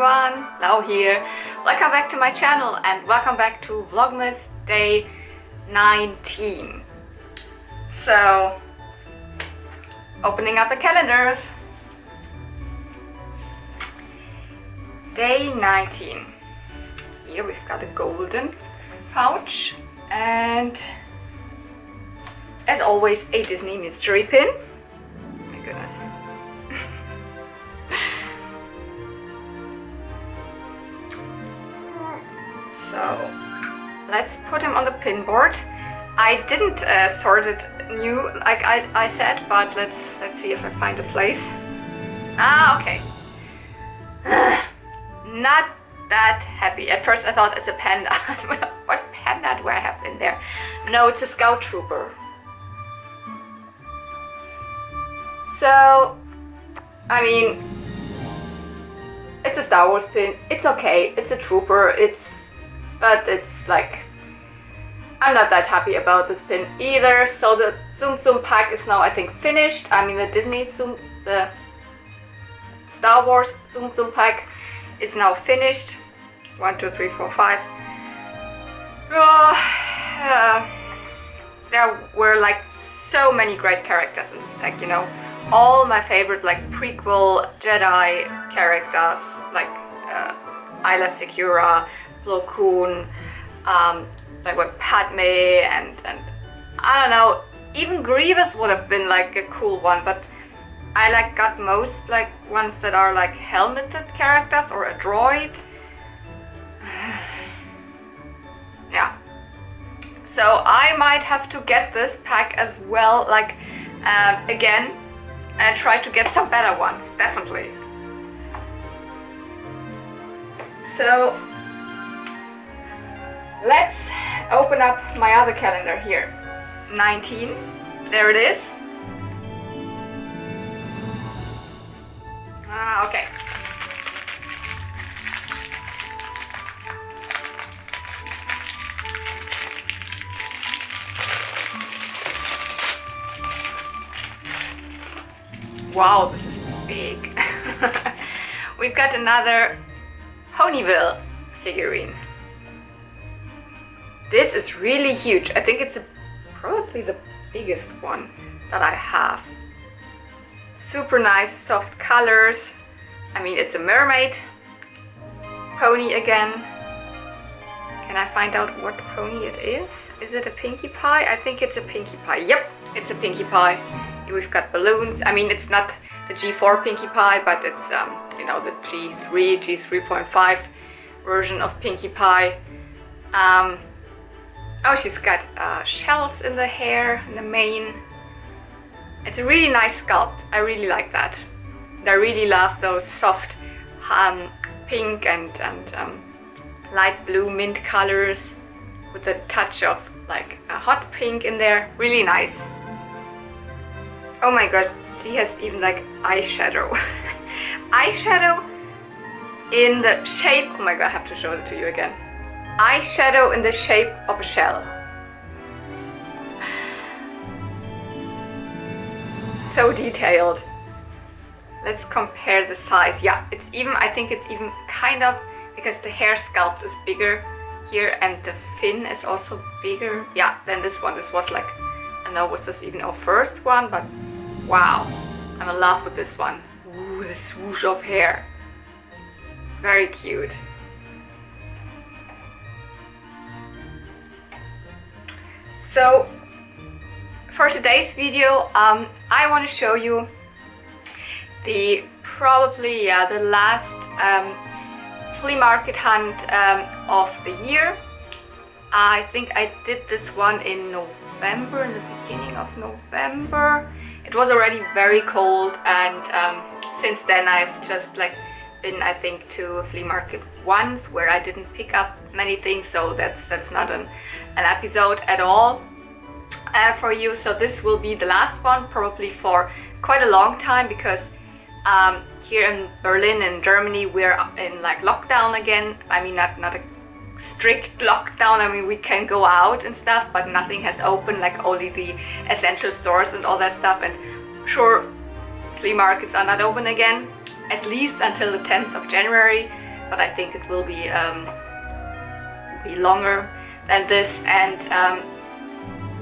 everyone, Lau here. Welcome back to my channel and welcome back to Vlogmas day 19. So, opening up the calendars. Day 19. Here we've got a golden pouch and, as always, a Disney mystery pin. My goodness. So let's put him on the pin board. I didn't sort it new like I said, but let's see if I find a place. Okay. Not that happy. At first I thought it's a panda. What panda do I have in there? No, it's a scout trooper. So, I mean, it's a Star Wars pin. It's okay. It's a trooper. But it's like, I'm not that happy about this pin either. So the Tsum Tsum pack is now, I think, finished. I mean, the Star Wars Tsum Tsum pack is now finished. 1, 2, 3, 4, 5. There were like so many great characters in this pack, you know. All my favorite like prequel Jedi characters, like Ayla Secura, Plo Koon, like with Padme, and I don't know, even Grievous would have been like a cool one, but I like got most like ones that are like helmeted characters or a droid. Yeah. So I might have to get this pack as well, like again, and try to get some better ones, definitely. So let's open up my other calendar here. 19, there it is. Okay. Wow, this is big. We've got another Ponyville figurine. This is really huge. I think it's probably the biggest one that I have. Super nice, soft colors. I mean, it's a mermaid pony again. Can I find out what pony it is? Is it a Pinkie Pie? I think it's a Pinkie Pie. Yep, it's a Pinkie Pie. We've got balloons. I mean, it's not the G4 Pinkie Pie, but it's you know, the G3, G3.5 version of Pinkie Pie. Oh, she's got shells in the hair, in the mane. It's a really nice sculpt. I really like that. I really love those soft pink and light blue mint colors with a touch of like a hot pink in there. Really nice. Oh my gosh, she has even like eyeshadow. Eyeshadow in the shape, oh my god, I have to show it to you again. Eyeshadow in the shape of a shell. So detailed. Let's compare the size. Yeah, it's even, I think it's even kind of, because the hair sculpt is bigger here and the fin is also bigger. Yeah, than this one. This was like, I don't know, was this even our first one, but wow, I'm in love with this one. Ooh, the swoosh of hair. Very cute. So, for today's video, I want to show you the the last flea market hunt of the year. I think I did this one in November, in the beginning of November. It was already very cold, and since then I've just like been, I think, to a flea market once where I didn't pick up many things, so that's not an episode at all for you. So this will be the last one, probably for quite a long time, because here in Berlin, in Germany, we're in like lockdown again. I mean, not a strict lockdown. I mean, we can go out and stuff, but nothing has opened, like only the essential stores and all that stuff. And sure, flea markets are not open again, at least until the 10th of January. but I think it will be longer than this. And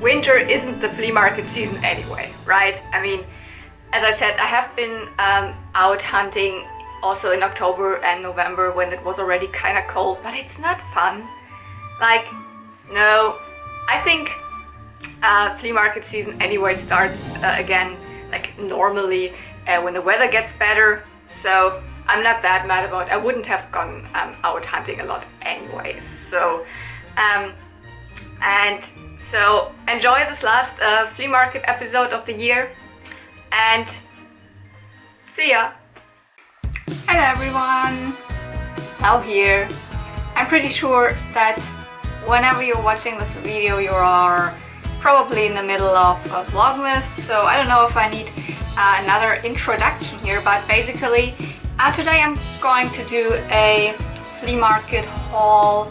winter isn't the flea market season anyway, right? I mean, as I said, I have been out hunting also in October and November when it was already kind of cold, but it's not fun. Like, no, I think flea market season anyway starts again, like normally when the weather gets better. So I'm not that mad about it. I wouldn't have gone out hunting a lot anyway. So and so enjoy this last flea market episode of the year, and see ya. Hello everyone, now here. I'm pretty sure that whenever you're watching this video, you are probably in the middle of Vlogmas, so I don't know if I need another introduction here, but basically today I'm going to do a flea market haul.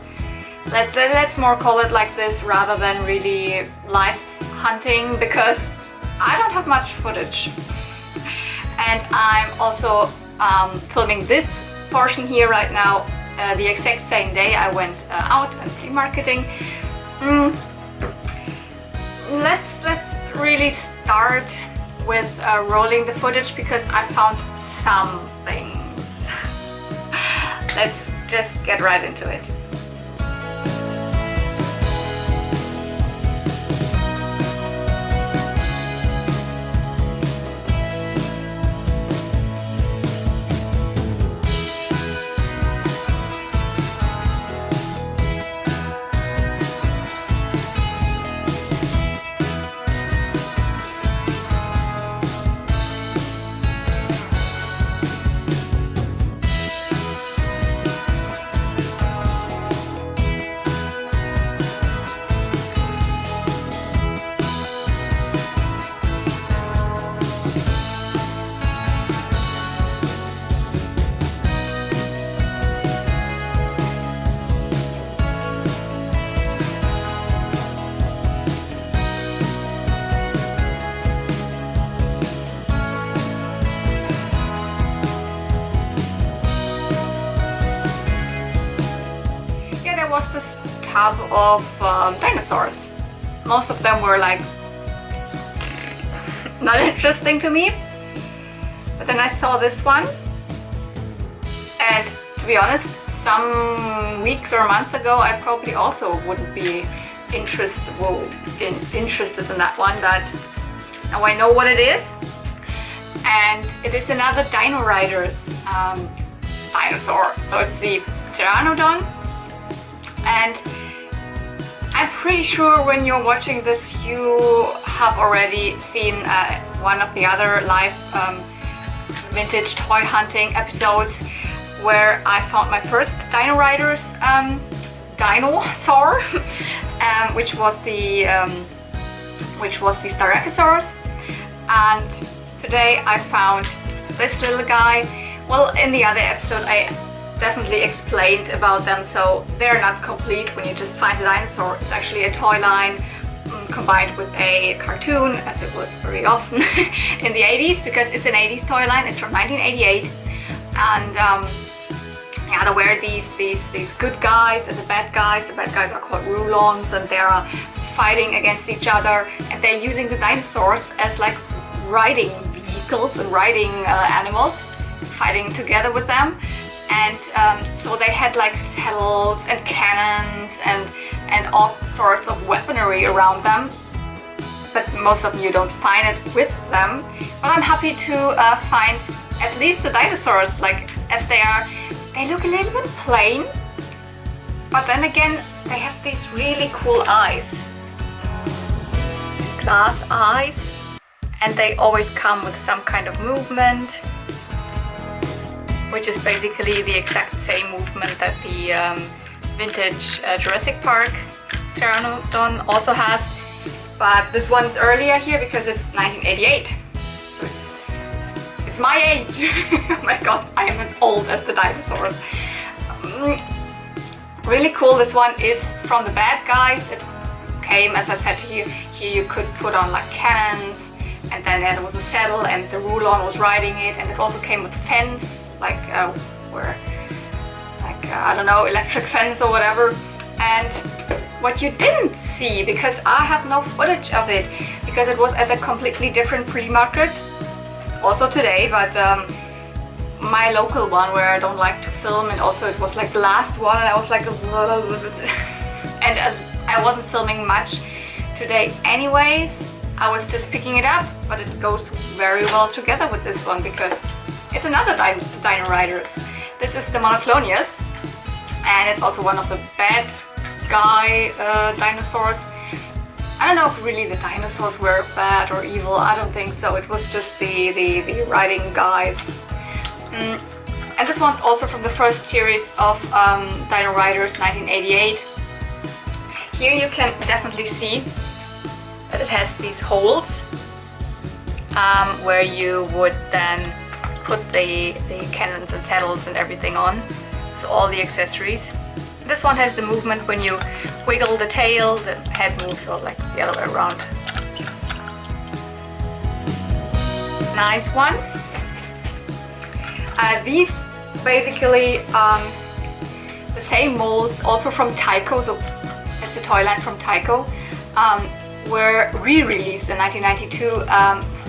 Let's more call it like this rather than really live hunting, because I don't have much footage. And I'm also filming this portion here right now the exact same day I went out and flea marketing. Let's really start with rolling the footage, because I found some things. Let's just get right into it. Was this tub of dinosaurs. Most of them were like not interesting to me, but then I saw this one, and to be honest, some weeks or a month ago I probably also wouldn't be interested in that one, but now I know what it is, and it is another Dino Riders dinosaur. So it's the Pteranodon. And I'm pretty sure when you're watching this you have already seen one of the other live vintage toy hunting episodes where I found my first Dino Riders dinosaur, which was the Styracosaurus. And today I found this little guy. Well, in the other episode I definitely explained about them, so they're not complete when you just find a dinosaur. It's actually a toy line combined with a cartoon, as it was very often in the 80s, because it's an 80s toy line. It's from 1988, and yeah, they were these good guys and the bad guys. The bad guys are called Rulons, and they are fighting against each other, and they're using the dinosaurs as like riding vehicles and riding animals, fighting together with them. And so they had like saddles and cannons and all sorts of weaponry around them, but most of you don't find it with them. But I'm happy to find at least the dinosaurs, like as they are. They look a little bit plain, but then again they have these really cool eyes, these glass eyes, and they always come with some kind of movement, which is basically the exact same movement that the vintage Jurassic Park Pteranodon also has. But this one's earlier here because it's 1988, so it's my age. Oh my god, I am as old as the dinosaurs. Really cool. This one is from the bad guys. It came, as I said to you, here you could put on like cannons, and then there was a saddle and the Rulon was riding it, and it also came with a fence, like where like I don't know, electric fence or whatever. And what you didn't see, because I have no footage of it, because it was at a completely different flea market, also today, but my local one where I don't like to film, and also it was like the last one, and I was like and as I wasn't filming much today anyways, I was just picking it up, but it goes very well together with this one because it's another Dino Riders. This is the Monoclonius, and it's also one of the bad guy dinosaurs. I don't know if really the dinosaurs were bad or evil, I don't think so. It was just the riding guys. And this one's also from the first series of Dino Riders 1988. Here you can definitely see that it has these holes where you would then put the cannons and saddles and everything on, so all the accessories. This one has the movement when you wiggle the tail, the head moves, or like the other way around. Nice one. These basically the same molds, also from Tyco, so it's a toy line from Tyco, were re-released in 1992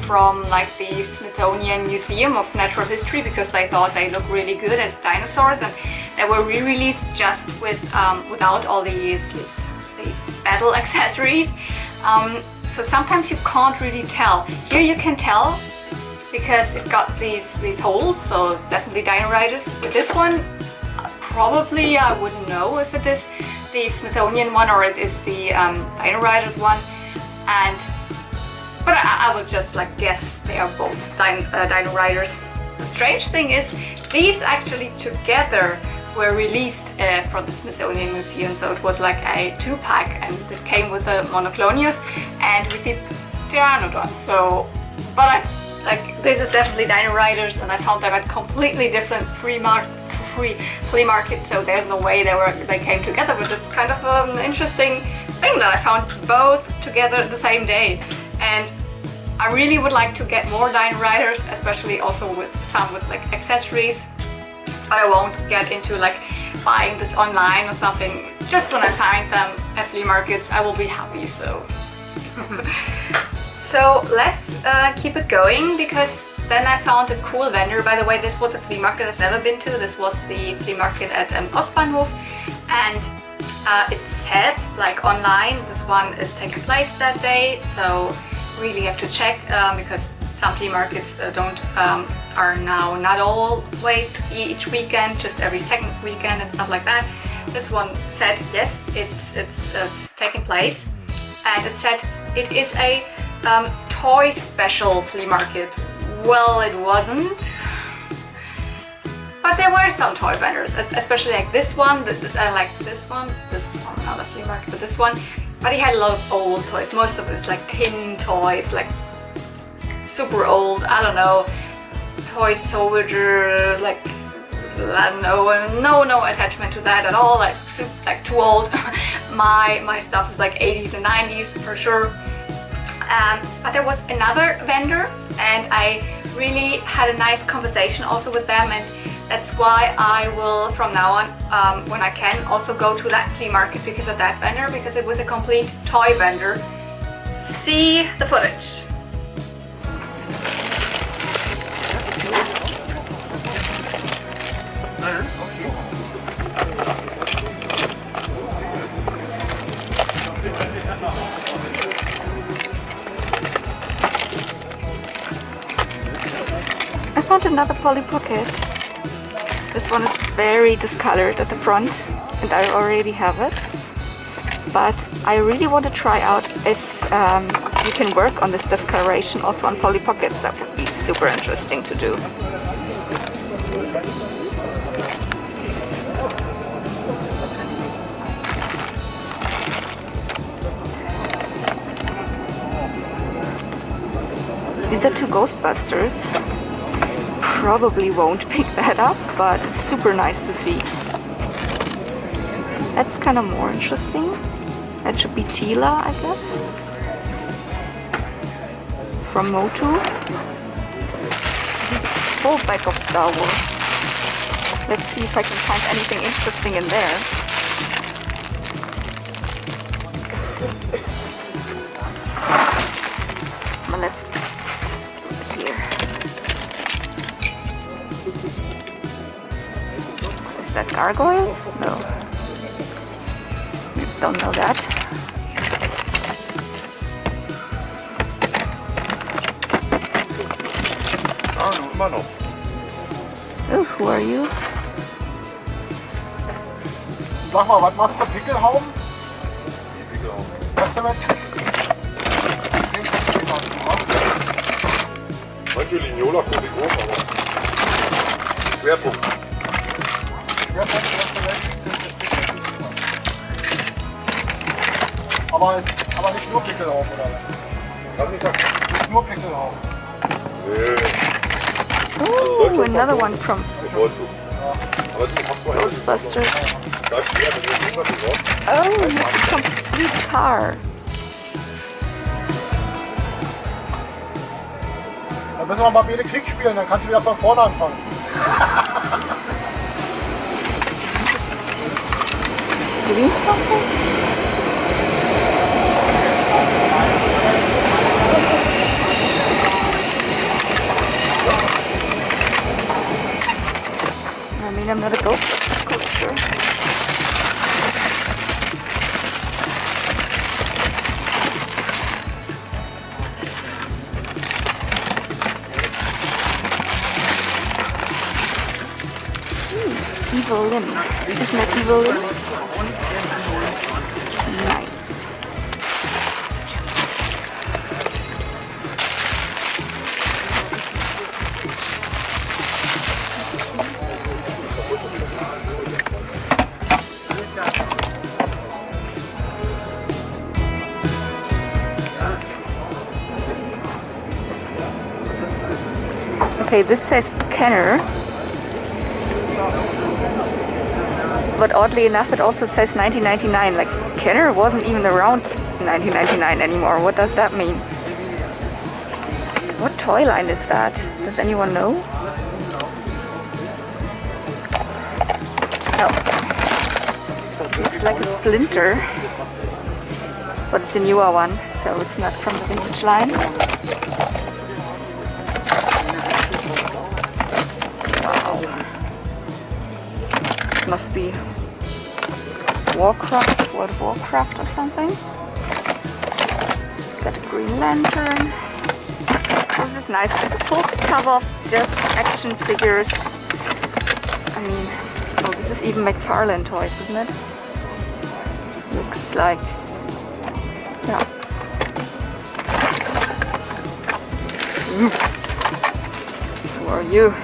from like the Smithsonian Museum of Natural History because they thought they look really good as dinosaurs, and they were re-released just with without all these battle accessories. So sometimes you can't really tell. Here you can tell because it got these holes, so definitely Dino Riders. With this one, probably I wouldn't know if it is the Smithsonian one or it is the Dino Riders one, but I would just like guess they are both Dino Riders. The strange thing is these actually together were released from the Smithsonian Museum, so it was like a 2-pack, and it came with the Monoclonius and with the Pteranodon. So, but this is definitely Dino Riders, and I found them at completely different flea markets, so there's no way they came together. But it's kind of an interesting thing that I found both together the same day, and I really would like to get more Dino Riders, especially also with some with like accessories. But I won't get into like buying this online or something. Just when I find them at flea markets, I will be happy. So, so let's keep it going, because then I found a cool vendor. By the way, this was a flea market I've never been to. This was the flea market at Ostbahnhof, and it said like online this one is taking place that day. So really have to check because some flea markets are now not always each weekend, just every second weekend and stuff like that. This one said yes, it's taking place, and it said it is a toy special flea market. Well, it wasn't, but there were some toy vendors, especially like this one. Like this one. This is from another flea market, but this one. But he had a lot of old toys. Most of it's like tin toys, like super old. I don't know, toy soldier, like no attachment to that at all. Like too old. my stuff is like 80s and 90s for sure. But there was another vendor, and I really had a nice conversation also with them, and that's why I will from now on, when I can, also go to that flea market because of that vendor, because it was a complete toy vendor. See the footage. I found another Polly Pocket. This one is very discolored at the front, and I already have it. But I really want to try out if you can work on this discoloration also on Polly Pockets. That would be super interesting to do. These are 2 Ghostbusters. Probably won't pick that up, but it's super nice to see. That's kind of more interesting. That should be Tila, I guess. From Motu. He's a full pack of Star Wars. Let's see if I can find anything interesting in there. Well, let's just look here. Is that gargoyles? No. Don't know that. Immer noch. Oh, who are you? Sag mal, was machst du, Pickelhauben? Pickelhauben. Was du mit? Manche Lignola gucke ich hoch, aber Schwerpunkt. Aber nicht nur Pickelhauben, oder? Nicht nur Pickelhauben. Oh, another one from Ghostbusters. Oh, this is a complete car. Dann müssen wir mal beide Kick spielen, dann kannst du wieder von vorne anfangen. Doing something? I mean, I'm not a Ghostbusters collector. Evil Lynn. Isn't that Evil Lynn? Nice. Okay, this says Kenner, but oddly enough it also says 1999, like Kenner wasn't even around 1999 anymore. What does that mean? What toy line is that? Does anyone know? Oh, looks like a Splinter, but it's a newer one, so it's not from the vintage line. Must be Warcraft, World of Warcraft or something. Got a Green Lantern. Oh, this is nice. Like a full tub of just action figures. I mean, oh, this is even McFarlane toys, isn't it? Looks like, yeah. Who are you?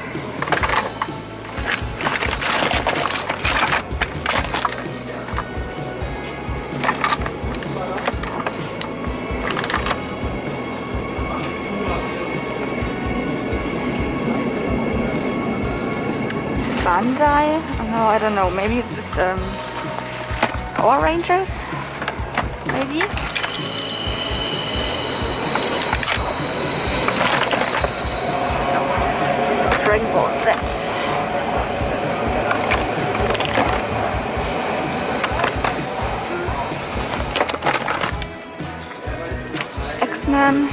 Bandai? Oh, no, I don't know. Maybe it's Power Rangers? Maybe? Dragon Ball Z. X-Men.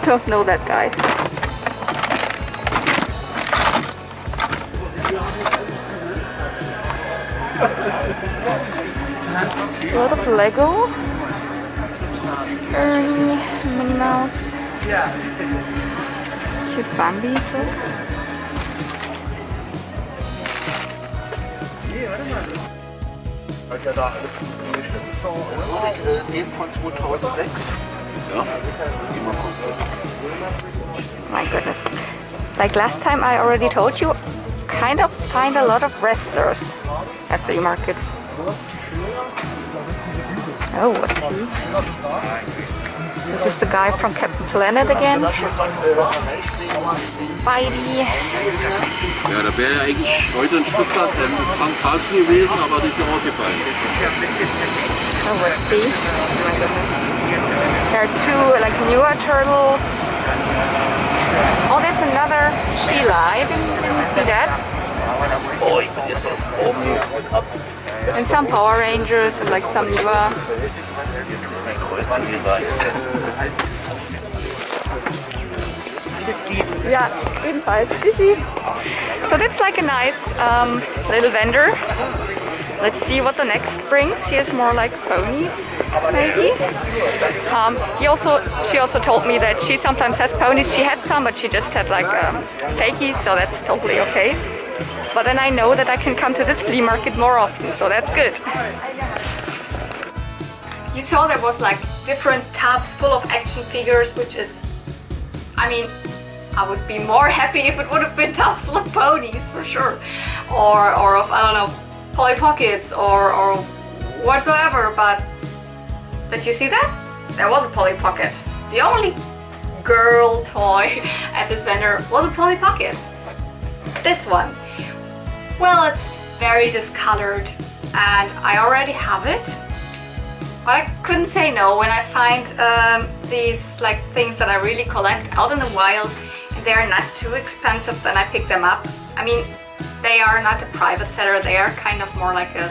Don't know that guy. A lot of Lego. Ernie, Minnie Mouse. Cute Bambi book. Den von 2006. Ja. My goodness. Like last time I already told you, kind of find a lot of wrestlers at flea markets. Oh, what's he? This is the guy from Captain Planet again. Spidey. Ja, da wäre ja eigentlich heute in Stuttgart Frank Karlsruhe gewesen, aber die ist ja ausgefallen. Oh, let's see. Oh my goodness. There are two like newer turtles. Oh, there's another Sheila. I didn't see that. Oh, ich bin jetzt auf oben ab. And some Power Rangers and like some newer. Yeah, ebenfalls. So that's like a nice little vendor. Let's see what the next brings. He has more like ponies, maybe. She also told me that she sometimes has ponies. She had some, but she just had like fakies, so that's totally okay. But then I know that I can come to this flea market more often, so that's good. You saw there was like different tubs full of action figures, which is, I mean, I would be more happy if it would have been tubs full of ponies for sure, or of, I don't know, Polly Pockets or whatsoever. But did you see that? There was a Polly Pocket. The only girl toy at this vendor was a Polly Pocket. This one. Well, it's very discolored and I already have it, but I couldn't say no when I find these like things that I really collect out in the wild and they are not too expensive, then I pick them up. I mean, they are not a private seller, they are kind of more like a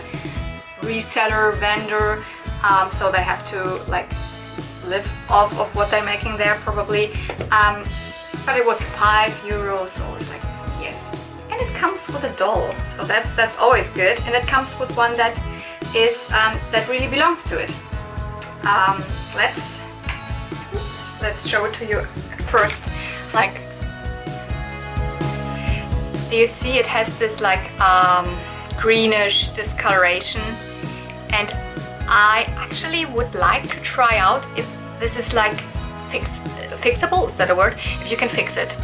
reseller vendor, so they have to like live off of what they're making there probably, but it was €5, so I was like, yes. And it comes with a doll, so that's always good, and it comes with one that is that really belongs to it. Let's show it to you at first. Like, do you see it has this like greenish discoloration, and I actually would like to try out if this is like fixable, is that a word? If you can fix it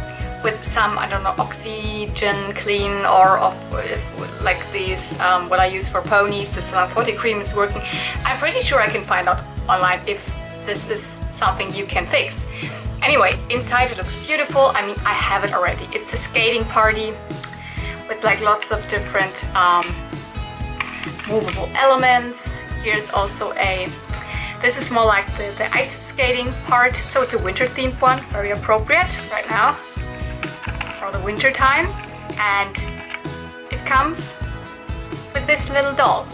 with some, I don't know, oxygen clean, or if like these, what I use for ponies, the Salam 40 cream is working. I'm pretty sure I can find out online if this is something you can fix. Anyways, inside it looks beautiful. I mean, I have it already. It's a skating party with like lots of different movable elements. Here's also this is more like the ice skating part, so it's a winter themed one, very appropriate right now for the winter time. And it comes with this little doll.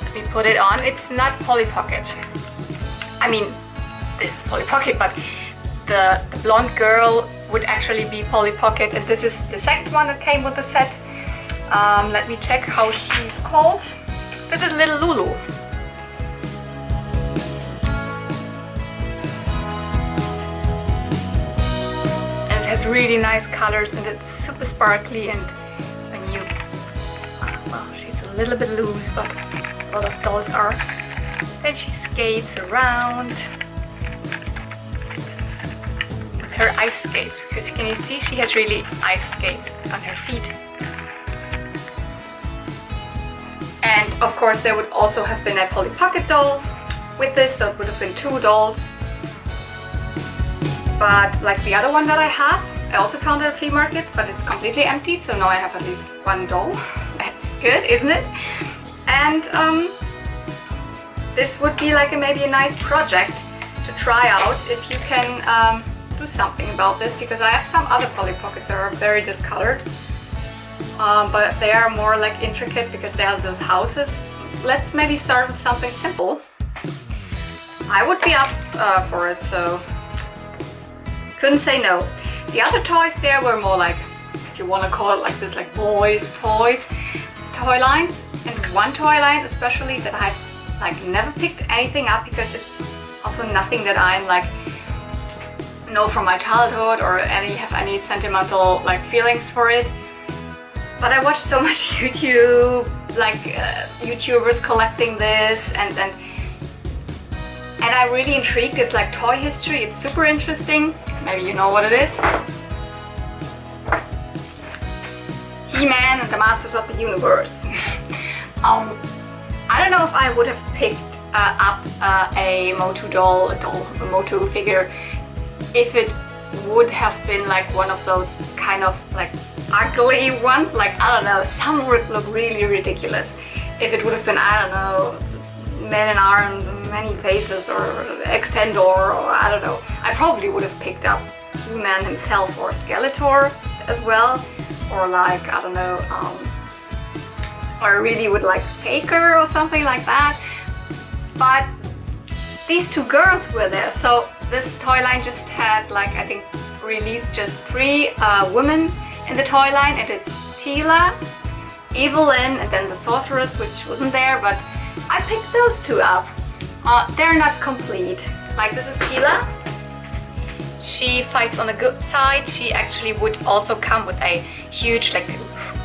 Let me put it on. It's not Polly Pocket. I mean, this is Polly Pocket, but the blonde girl would actually be Polly Pocket, and this is the second one that came with the set. Let me check how she's called. This is Little Lulu. And it has really nice colors and it's super sparkly, and when you, well, she's a little bit loose, but a lot of dolls are. Then she skates around with her ice skates, because can you see she has really ice skates on her feet. And of course there would also have been a Polly Pocket doll with this, so it would have been 2 dolls. But like the other one that I have, I also found at a flea market, but it's completely empty, so now I have at least 1 doll. That's good, isn't it? And this would be like maybe a nice project to try out if you can do something about this, because I have some other Polly Pockets that are very discolored. But they are more like intricate because they have those houses. Let's maybe start with something simple. I would be up for it, so couldn't say no. The other toys there were more like, if you want to call it like this, like boys' toys, toy lines. And one toy line especially that I've like never picked anything up, because it's also nothing that I'm like know from my childhood or have any sentimental like feelings for it. But I watched so much YouTube, like YouTubers collecting this, and I'm really intrigued. It's like toy history, it's super interesting. Maybe you know what it is. He-Man and the Masters of the Universe. I don't know if I would have picked up a Motu doll, a Motu figure, if it would have been like one of those kind of like ugly ones, like I don't know, some would look really ridiculous. If it would have been, I don't know, men in arms, many faces, or Extendor, or I don't know, I probably would have picked up He-Man himself or Skeletor as well, or like, I don't know, or I really would like Faker or something like that. But these two girls were there, so this toy line just had like, I think, released just 3 women in the toy line, and it's Teela, Evelyn, and then the Sorceress, which wasn't there, but I picked those 2 up. They're not complete. Like, this is Teela. She fights on the good side. She actually would also come with a huge like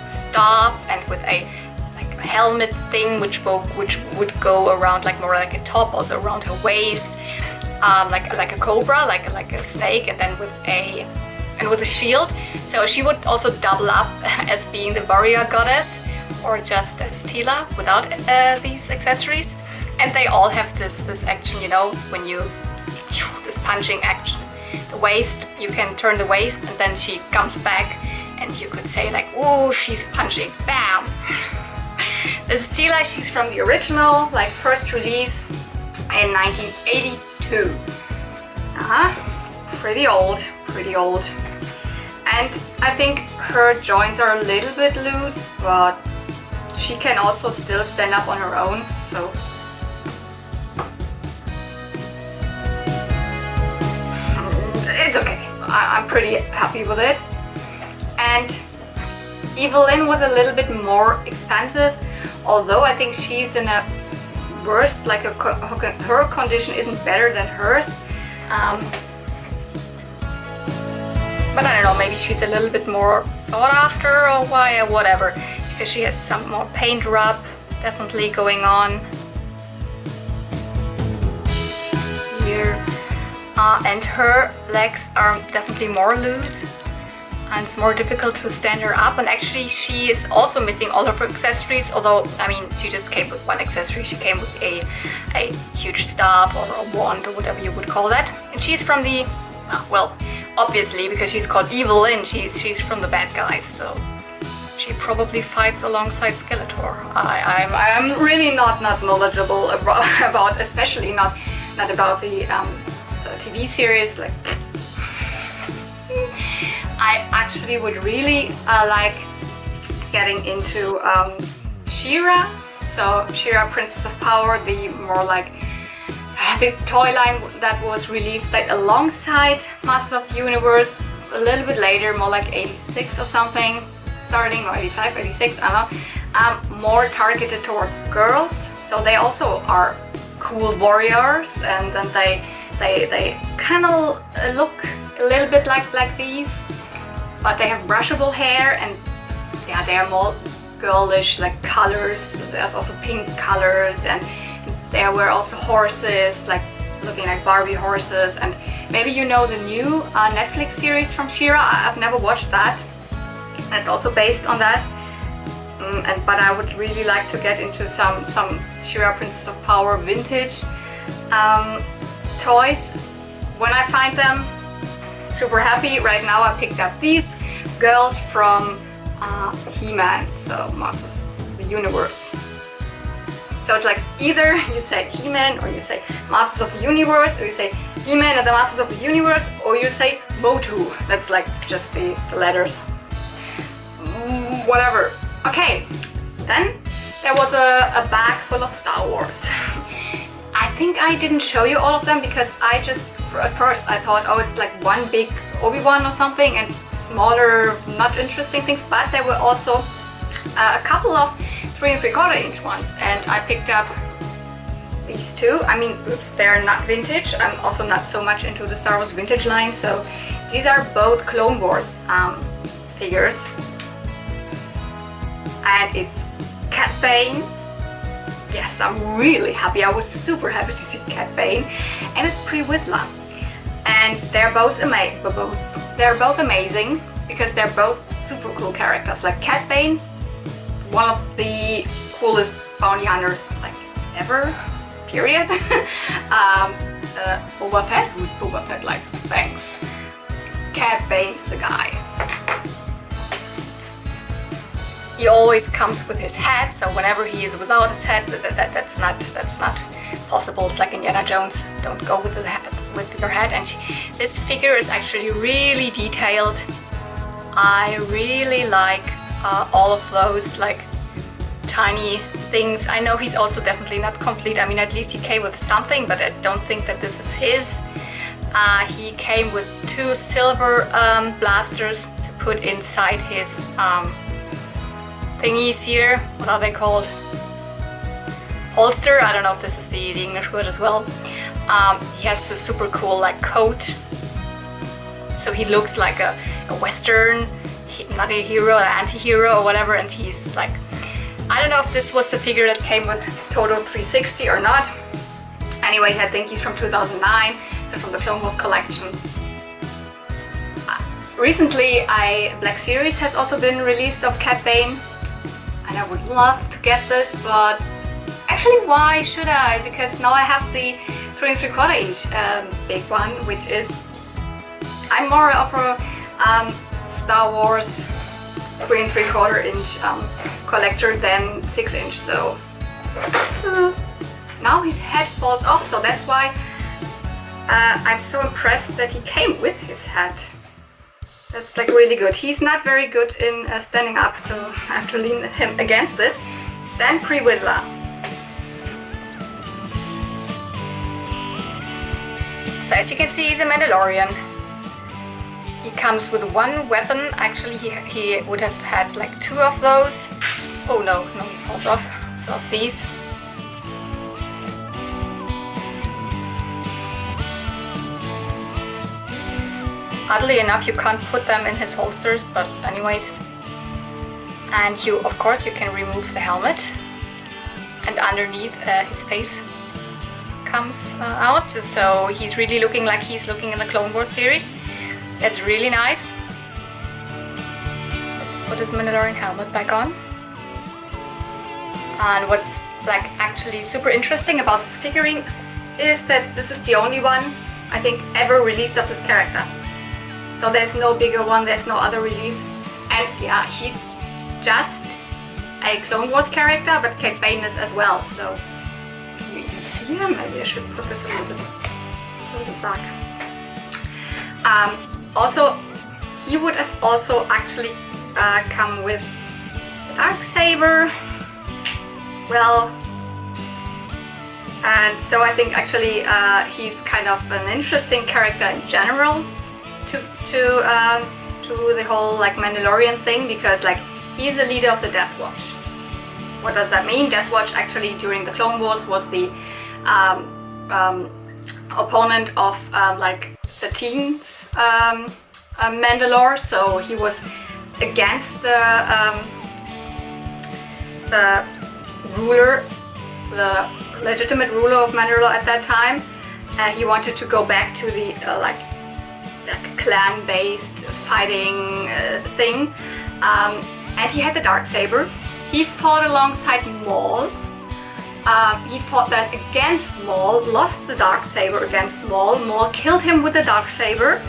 staff and with a like helmet thing, which would go around like more like a top, also around her waist, like a cobra, like a snake, and then with a shield. So she would also double up as being the warrior goddess, or just as Teela without these accessories. And they all have this action, you know, when you this punching action. The waist, you can turn the waist, and then she comes back, and you could say like, oh, she's punching, bam. This is Teela. She's from the original, like first release in 1982. Pretty old. And I think her joints are a little bit loose, but she can also still stand up on her own, so it's okay. I'm pretty happy with it. And Evelyn was a little bit more expensive, although I think she's in a worse, like her condition isn't better than hers. But I don't know, maybe she's a little bit more sought after, or why, or whatever, because she has some more paint rub definitely going on here. And her legs are definitely more loose, and it's more difficult to stand her up. And actually she is also missing all of her accessories, although, I mean, she just came with one accessory. She came with a huge staff or a wand, or whatever you would call that. And she's from the, well, obviously, because she's called Evelyn, she's from the bad guys, so she probably fights alongside Skeletor. I'm really not knowledgeable about, especially not about the TV series. Like, I actually would really like getting into She-Ra. So She-Ra, Princess of Power, the more like the toy line that was released like alongside Masters of the Universe a little bit later, more like 86 or something, starting, or 85, 86, I don't know, more targeted towards girls. So they also are cool warriors, and then they kind of look a little bit like these, but they have brushable hair, and yeah, they are more girlish like colors. There's also pink colors, and there were also horses, like looking like Barbie horses. And maybe you know the new Netflix series from She-Ra. I've never watched that. It's also based on that. But I would really like to get into some She-Ra, Princess of Power vintage toys. When I find them, super happy. Right now I picked up these girls from He-Man, so Masters of the Universe. So it's like either you say He-Man, or you say Masters of the Universe, or you say He-Man and the Masters of the Universe, or you say Motu. That's like just the letters. Whatever. Okay, then there was a bag full of Star Wars. I think I didn't show you all of them because I just, at first I thought, oh, it's like one big Obi-Wan or something and smaller, not interesting things, but there were also a couple of 3 3/4 inch ones, and I picked up these two. I mean, oops, they're not vintage. I'm also not so much into the Star Wars vintage line, so these are both Clone Wars figures. And it's Cat Bane. Yes, I'm really happy. I was super happy to see Cat Bane. And it's Pre Whistler. And they're both amazing because they're both super cool characters. Like Cat Bane, one of the coolest bounty hunters like ever, period. Boba Fett, who's Boba Fett? Like, thanks. Cad Bane's the guy. He always comes with his hat, so whenever he is without his hat, that's not possible. It's like Indiana Jones. Don't go with the hat, with your hat. And this figure is actually really detailed. I really like all of those like tiny things. I know he's also definitely not complete. I mean, at least he came with something, but I don't think that this is his. He came with 2 silver blasters to put inside his thingies here. What are they called? Holster. I don't know if this is the English word as well. He has a super cool like coat, so he looks like a Western, not a hero, an anti-hero or whatever, and he's like, I don't know if this was the figure that came with Toto 360 or not. Anyway, I think he's from 2009, so from the Clone Wars collection. Recently, Black Series has also been released of Cad Bane, and I would love to get this, but actually, why should I? Because now I have the 3 3/4 inch big one, which is, I'm more of a Star Wars 3 3/4 inch collector than 6 inch, so now his head falls off, so that's why I'm so impressed that he came with his hat. That's like really good. He's not very good in standing up, so I have to lean him against this. Then Pre-Vizsla. So as you can see, he's a Mandalorian. He comes with 1 weapon. Actually, he would have had like 2 of those. Oh no, he falls off. So of these. Oddly enough, you can't put them in his holsters, but anyways. And of course, you can remove the helmet. And underneath his face comes out. So he's really looking like he's looking in the Clone Wars series. That's really nice. Let's put his Mandalorian helmet back on. And what's like actually super interesting about this figurine is that this is the only one I think ever released of this character. So there's no bigger one, there's no other release. And yeah, he's just a Clone Wars character, but Cad Bane is as well. So can you even see him? Maybe I should put this a little bit back. Also, he would have also actually come with the Darksaber. Well, and so I think actually he's kind of an interesting character in general to the whole like Mandalorian thing, because like he's the leader of the Death Watch. What does that mean? Death Watch actually during the Clone Wars was the opponent of like Satine's Mandalore, so he was against the ruler, the legitimate ruler of Mandalore at that time. He wanted to go back to the like clan-based fighting thing, and he had the Darksaber. He fought alongside Maul. He fought that against Maul, lost the Darksaber against Maul. Maul killed him with the Darksaber.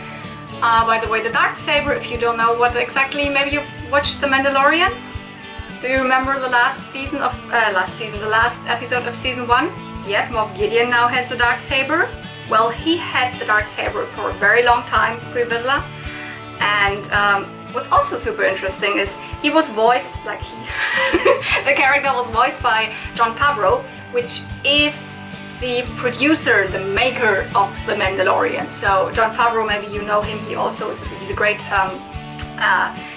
By the way, the Darksaber, if you don't know what exactly, maybe you've watched The Mandalorian. Do you remember the last episode of season 1? Yet Moff Gideon now has the Darksaber. Well, he had the Darksaber for a very long time, Pre-Vizsla. And what's also super interesting is he was voiced, like the character was voiced by Jon Favreau, which is the producer, the maker of The Mandalorian. So Jon Favreau, maybe you know him, he's a great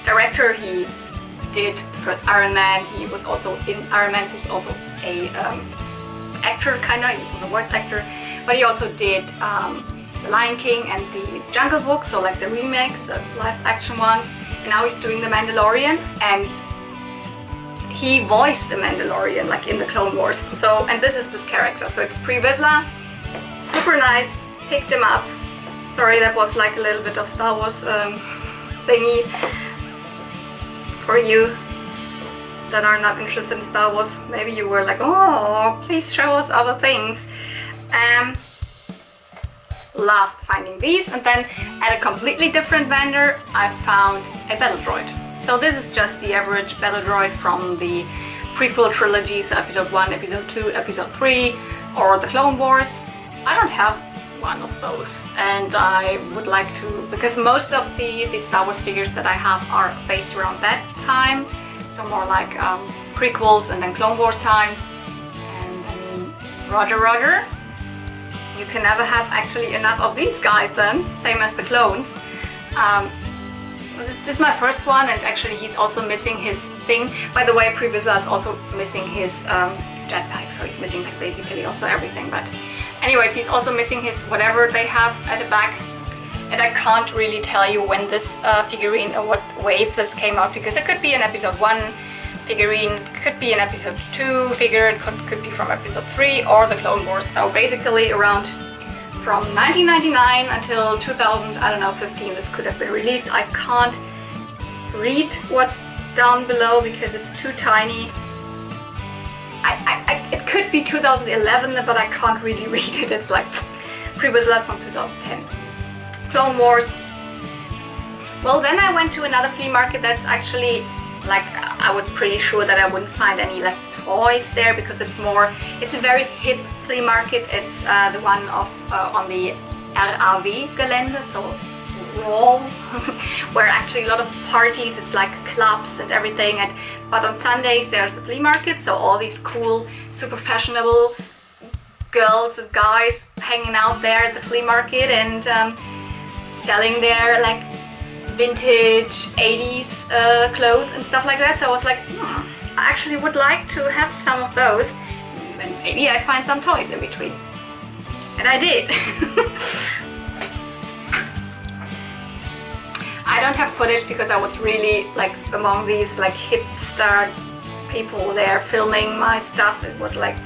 director. He did the first Iron Man, he was also in Iron Man, so he's also a actor, kinda, he's also a voice actor, but he also did The Lion King and the Jungle Book, so like the remakes, the live action ones, and now he's doing The Mandalorian, and he voiced the Mandalorian like in the Clone Wars. So, and this is this character, so it's Pre-Vizsla, super nice, picked him up. Sorry, that was like a little bit of Star Wars thingy for you. that are not interested in Star Wars, maybe you were like, oh, please show us other things. Loved finding these, and then at a completely different vendor I found a battle droid. So this is just the average battle droid from the prequel trilogy, so episode 1, episode 2, episode 3, or the Clone Wars. I don't have one of those, and I would like to, because most of the Star Wars figures that I have are based around that time, so more like prequels and then Clone Wars times. And I mean, Roger. You can never have actually enough of these guys then, same as the clones. It's my first one, and actually he's also missing his thing. By the way, Pre Vizsla is also missing his jetpack, so he's missing like basically also everything. But anyways, he's also missing his whatever they have at the back. And I can't really tell you when this figurine or what wave this came out, because it could be an episode 1 figurine, it could be an episode 2 figure, it could be from episode 3 or the Clone Wars. So basically around from 1999 until 2000, I don't know, 15, this could have been released. I can't read what's down below because it's too tiny. It could be 2011, but I can't really read it. It's like Pre Vizsla from 2010. Clone Wars. Well, then I went to another flea market that's actually like, I was pretty sure that I wouldn't find any like toys there, because it's a very hip flea market. It's the one on the RAW Gelände, so raw, where actually a lot of parties, it's like clubs and everything. But on Sundays there's the flea market, so all these cool, super fashionable girls and guys hanging out there at the flea market and selling their like vintage 80s clothes and stuff like that. So I was like, I actually would like to have some of those, and maybe I find some toys in between. And I did. I don't have footage because I was really like among these like hipster people there filming my stuff. It was like,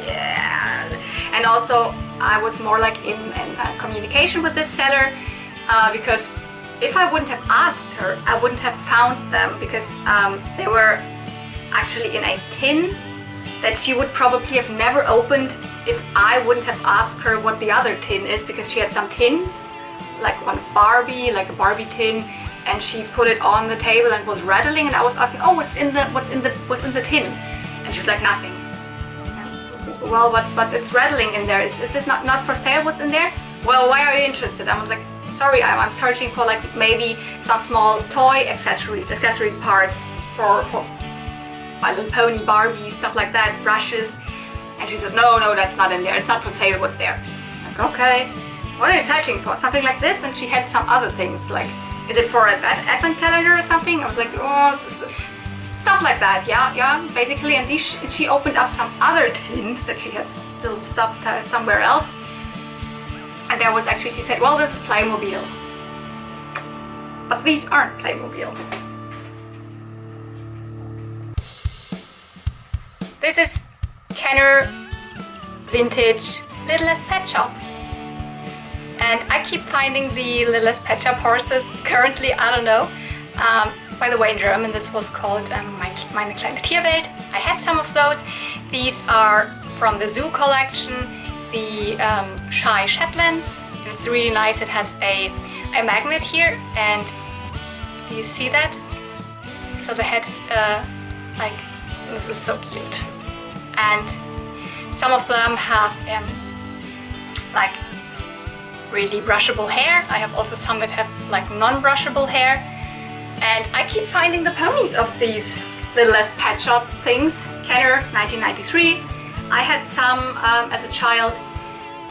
yeah. And also I was more like in communication with this seller, because if I wouldn't have asked her, I wouldn't have found them, because they were actually in a tin that she would probably have never opened if I wouldn't have asked her what the other tin is, because she had some tins, like one of Barbie, like a Barbie tin, and she put it on the table and was rattling, and I was asking, oh, what's in the tin? And she was like, nothing. And, well, but it's rattling in there. Is this not for sale? What's in there? Well, why are you interested? I was like, sorry, I'm searching for like maybe some small toy accessory parts for My Little Pony, Barbie, stuff like that, brushes. And she said, no, that's not in there. It's not for sale. What's there? I'm like, okay. What are you searching for? Something like this? And she had some other things, like, is it for an advent calendar or something? I was like, oh, stuff like that. Yeah, basically. And she opened up some other tins that she had still stuffed somewhere else. And there was actually, she said, well, this is Playmobil. But these aren't Playmobil. This is Kenner Vintage Littlest Pet Shop. And I keep finding the Littlest Pet Shop horses. Currently, I don't know. By the way, in German, this was called Meine kleine Tierwelt. I had some of those. These are from the zoo collection. The Shy Shetlands, and it's really nice. It has a magnet here, and you see that? So the head, like, this is so cute. And some of them have like really brushable hair. I have also some that have like non-brushable hair. And I keep finding the ponies of these Littlest Pet Shop things. Kenner, 1993. I had some as a child.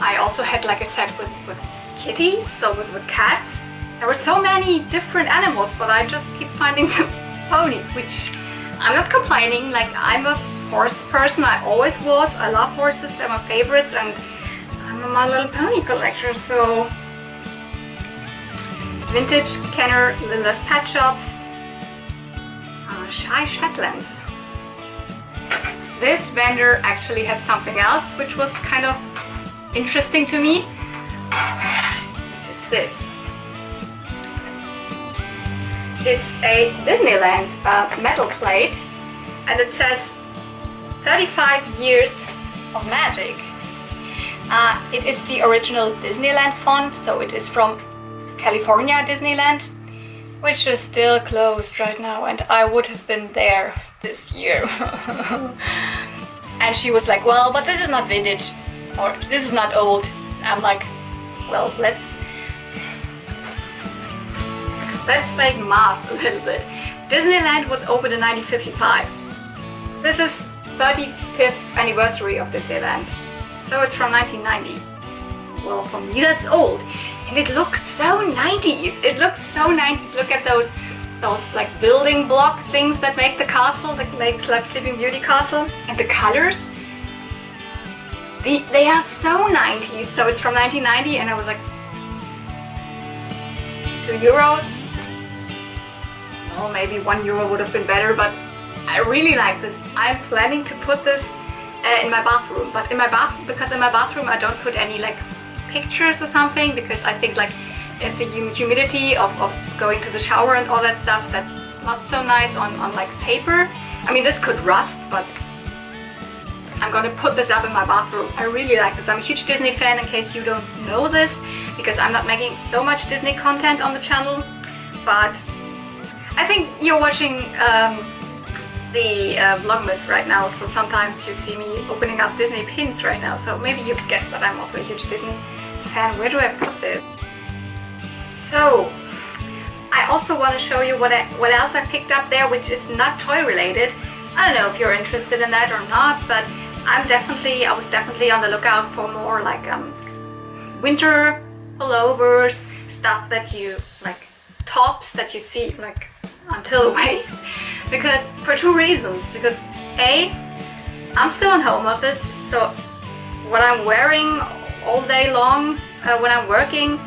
I also had like a set with kitties, so with cats. There were so many different animals, but I just keep finding the ponies, which I'm not complaining. Like, I'm a horse person, I always was. I love horses, they're my favorites, and I'm a My Little Pony collector, so vintage Kenner Littlest Pet Shops, Shy Shetlands. This vendor actually had something else which was kind of interesting to me, which is this. It's a Disneyland metal plate and it says 35 years of magic. It is the original Disneyland font, so it is from California Disneyland, which is still closed right now, and I would have been there this year. And she was like, well, but this is not vintage, or this is not old. I'm like, well, let's make math a little bit. Disneyland was opened in 1955. This is 35th anniversary of Disneyland, so it's from 1990. Well, for me that's old, and it looks so 90s. It looks so 90s. Look at those like building block things that make the castle, that makes like Sleeping Beauty castle, and the colors. They are so 90s. So it's from 1990, and I was like, €2. Oh, maybe €1 would have been better, but I really like this. I'm planning to put this in my bathroom, but because in my bathroom I don't put any like pictures or something, because I think like if the humidity of going to the shower and all that stuff, that's not so nice on like paper. I mean, this could rust, but I'm gonna put this up in my bathroom. I really like this. I'm a huge Disney fan, in case you don't know this, because I'm not making so much Disney content on the channel, but I think you're watching the Vlogmas right now, so sometimes you see me opening up Disney pins right now, so maybe you've guessed that I'm also a huge Disney fan. Where do I put this? So I also want to show you what else I picked up there, which is not toy related. I don't know if you're interested in that or not, but I was definitely on the lookout for more like winter pullovers, stuff that you like, tops that you see like until the waist, because for two reasons. Because A, I'm still in home office, so what I'm wearing all day long when I'm working,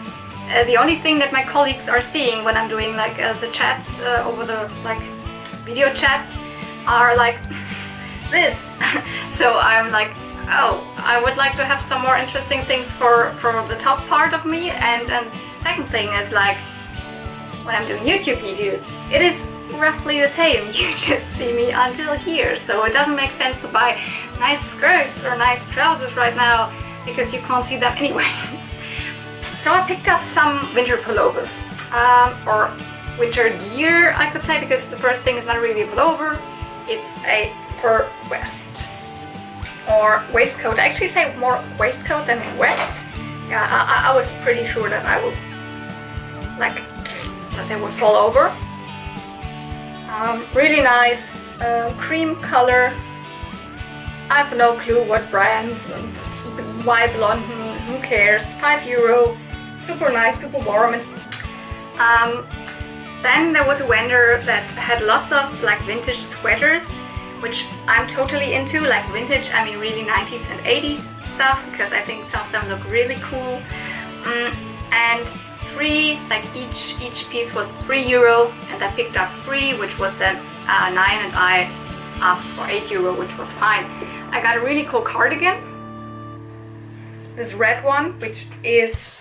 the only thing that my colleagues are seeing when I'm doing like the chats over the like video chats are like this. So I'm like, oh, I would like to have some more interesting things for the top part of me. And second thing is like, when I'm doing YouTube videos, it is roughly the same. You just see me until here, so it doesn't make sense to buy nice skirts or nice trousers right now, because you can't see them anyways. So I picked up some winter pullovers, or winter gear, I could say, because the first thing is not really a pullover, it's a fur vest or waistcoat. I actually say more waistcoat than vest. Yeah, I was pretty sure that I would like that they would fall over. Really nice cream color. I have no clue what brand. Why blonde? Who cares? €5. Super nice, super warm. Then there was a vendor that had lots of like vintage sweaters, which I'm totally into. Like vintage, I mean really 90s and 80s stuff, because I think some of them look really cool. And like each piece was €3, and I picked up 3, which was then 9, and I asked for €8, which was fine. I got a really cool cardigan, this red one, which is,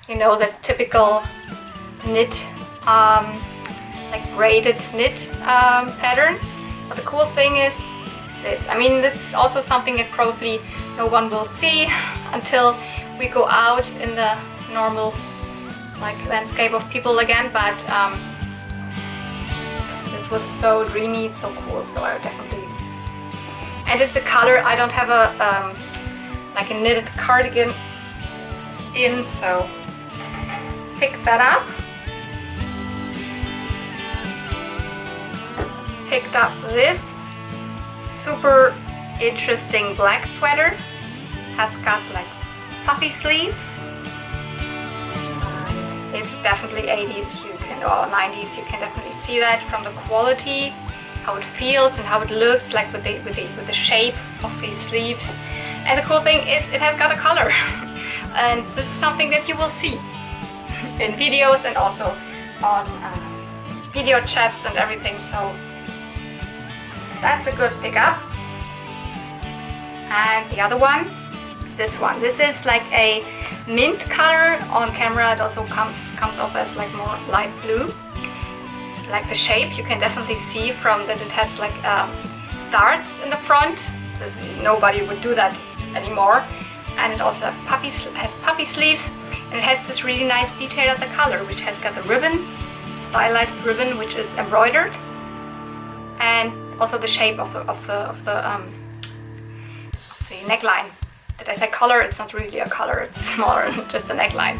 you know, the typical knit, like braided knit pattern. But the cool thing is this. I mean, it's also something that probably no one will see until we go out in the normal like landscape of people again, but this was so dreamy, so cool, so I definitely, and it's a color I don't have a like a knitted cardigan in, so pick that up. Picked up this super interesting black sweater, has got like puffy sleeves, and it's definitely 80s, you can, or 90s, you can definitely see that from the quality, how it feels and how it looks like with the shape of these sleeves. And the cool thing is it has got a color and this is something that you will see in videos and also on video chats and everything, so that's a good pickup. And the other one is this one. This is like a mint color. On camera it also comes off as like more light blue. like the shape. You can definitely see from that it has like darts in the front. Nobody would do that anymore. And it also has puffy sleeves, and it has this really nice detail at the collar, which has got the ribbon, stylized ribbon, which is embroidered, and also the shape of the neckline. Did I say collar? It's not really a collar, it's smaller, just a neckline.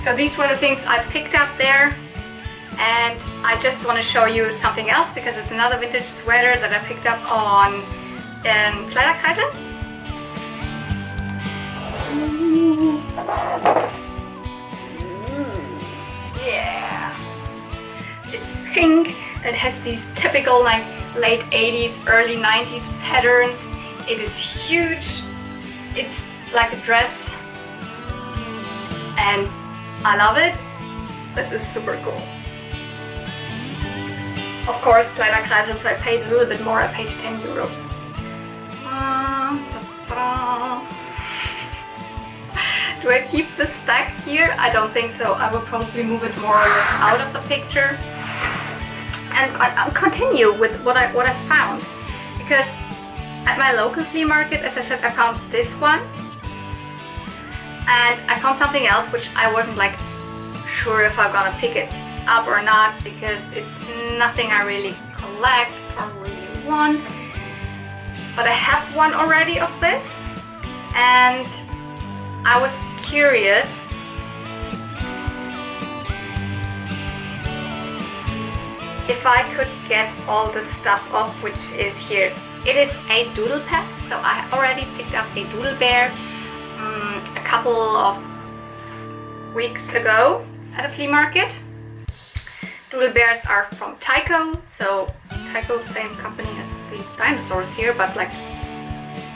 So these were the things I picked up there, and I just want to show you something else because it's another vintage sweater that I picked up on Kleiderkreise. Yeah, it's pink. It has these typical like late 80s, early 90s patterns. It is huge. It's like a dress, and I love it. This is super cool. Of course, Kleiderkreise, so I paid a little bit more. I paid 10 euro. Do I keep the stack here? I don't think so. I will probably move it more or less out of the picture. And I'll continue with what I found, because at my local flea market, as I said, I found this one, and I found something else which I wasn't like sure if I'm gonna pick it up or not, because it's nothing I really collect or really want. But I have one already of this, and I was curious if I could get all the stuff off which is here. It is a doodle pet, so I already picked up a doodle bear a couple of weeks ago at a flea market. Doodle bears are from Tyco, so Tyco, same company as these dinosaurs here, but like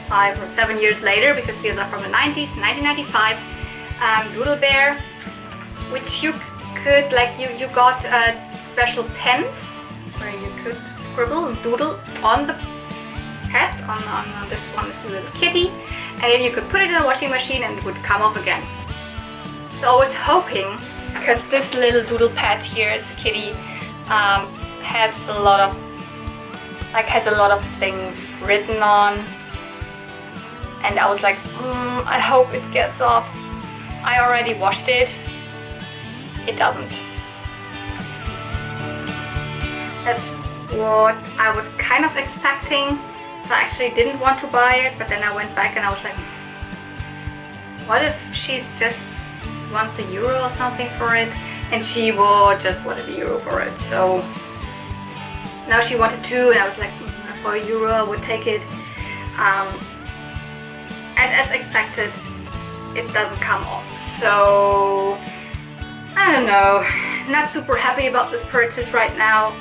5 or 7 years later, because these are from the 90s, 1995. Doodle bear, which you could, like, you got special pens where you could scribble and doodle on the pet. On this one is the little kitty, and then you could put it in a washing machine and it would come off again. So I was hoping, because this little doodle pet here, it's a kitty, has a lot of things written on, and I was like, I hope it gets off. I already washed it. It doesn't. That's what I was kind of expecting. So I actually didn't want to buy it, but then I went back and I was like, what if she's just wants €1 or something for it? And she just wanted €1 for it. So now she wanted 2, and I was like, for €1 I would take it. And as expected, it doesn't come off. So I don't know, not super happy about this purchase right now.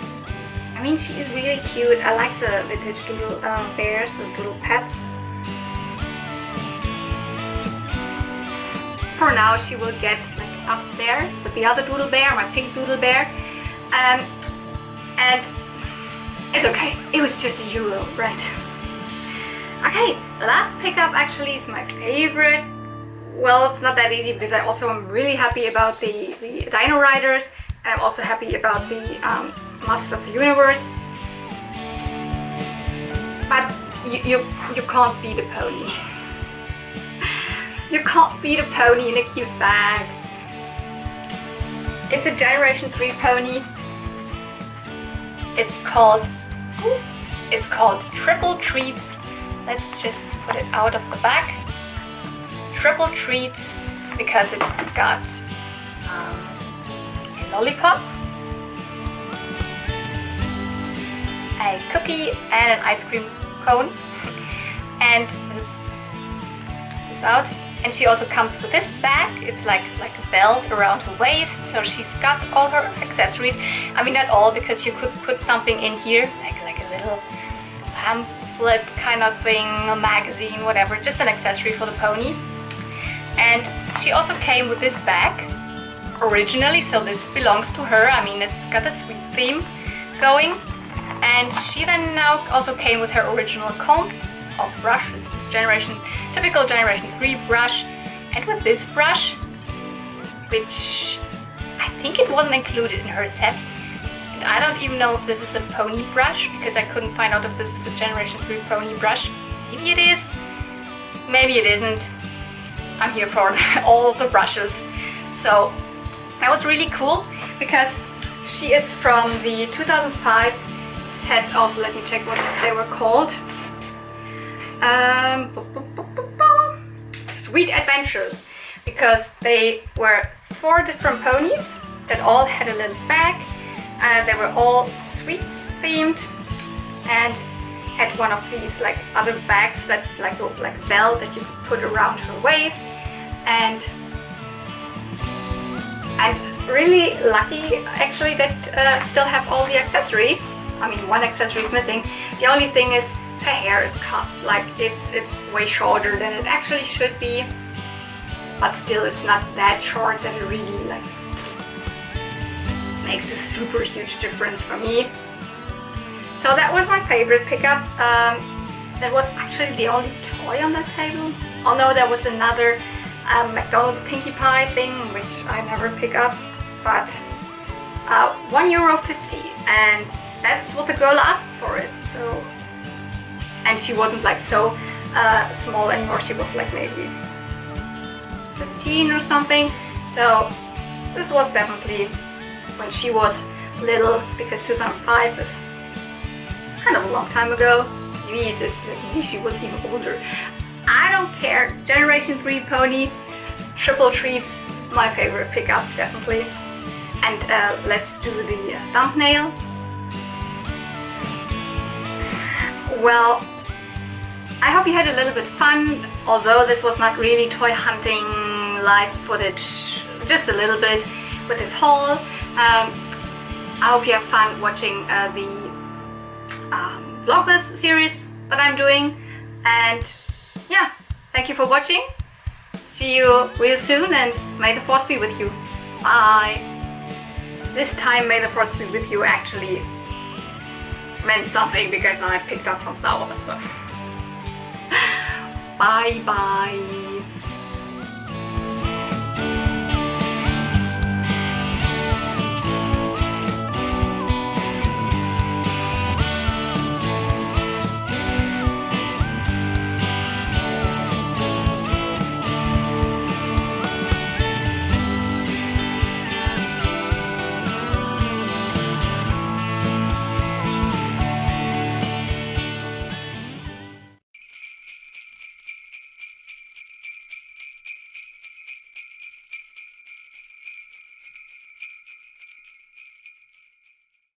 I mean, she is really cute. I like the vintage doodle bears or doodle pets. For now, she will get like up there with the other doodle bear, my pink doodle bear, and it's okay. It was just €1, right? Okay, last pickup actually is my favorite. Well, it's not that easy because I also am really happy about the Dino Riders, and I'm also happy about the Masters of the Universe. But you can't beat a pony. You can't beat a pony in a cute bag. It's a Generation 3 pony. It's called Triple Treats. Let's just put it out of the bag. Triple Treats, because it's got a lollipop, a cookie, and an ice cream cone. And oops, this out. And she also comes with this bag. It's like a belt around her waist, so she's got all her accessories. I mean, not all, because you could put something in here, like a little pamphlet kind of thing, a magazine, whatever, just an accessory for the pony. And she also came with this bag originally, so this belongs to her. I mean, it's got a sweet theme going. And she then now also came with her original comb or brush. It's typical Generation 3 brush. And with this brush, which I think it wasn't included in her set. And I don't even know if this is a pony brush, because I couldn't find out if this is a Generation 3 pony brush. Maybe it is, maybe it isn't. I'm here for all of the brushes. So that was really cool, because she is from the 2005 set of, let me check what they were called. Sweet Adventures, because they were 4 different ponies that all had a little bag. They were all sweets themed and had one of these like other bags that like a belt that you could put around her waist, and really lucky actually that still have all the accessories. I mean, one accessory is missing. The only thing is her hair is cut, like it's way shorter than it actually should be, but still it's not that short that it really like makes a super huge difference for me. So that was my favorite pickup. That was actually the only toy on that table. Oh no, there was another McDonald's Pinkie Pie thing, which I never pick up, but €1.50, and that's what the girl asked for it. So, and she wasn't like so small anymore. She was like maybe 15 or something. So this was definitely when she was little, because 2005 is kind of a long time ago. Maybe it is like maybe she was even older. I don't care. Generation 3 pony, triple treats, my favorite pickup definitely. And let's do the thumbnail. Well, I hope you had a little bit fun, although this was not really toy hunting live footage, just a little bit with this haul. I hope you have fun watching the Vlogmas series that I'm doing, and yeah, thank you for watching. See you real soon, and may the force be with you. Bye. This time may the force be with you actually meant something, because I picked up some Star Wars stuff. Bye bye.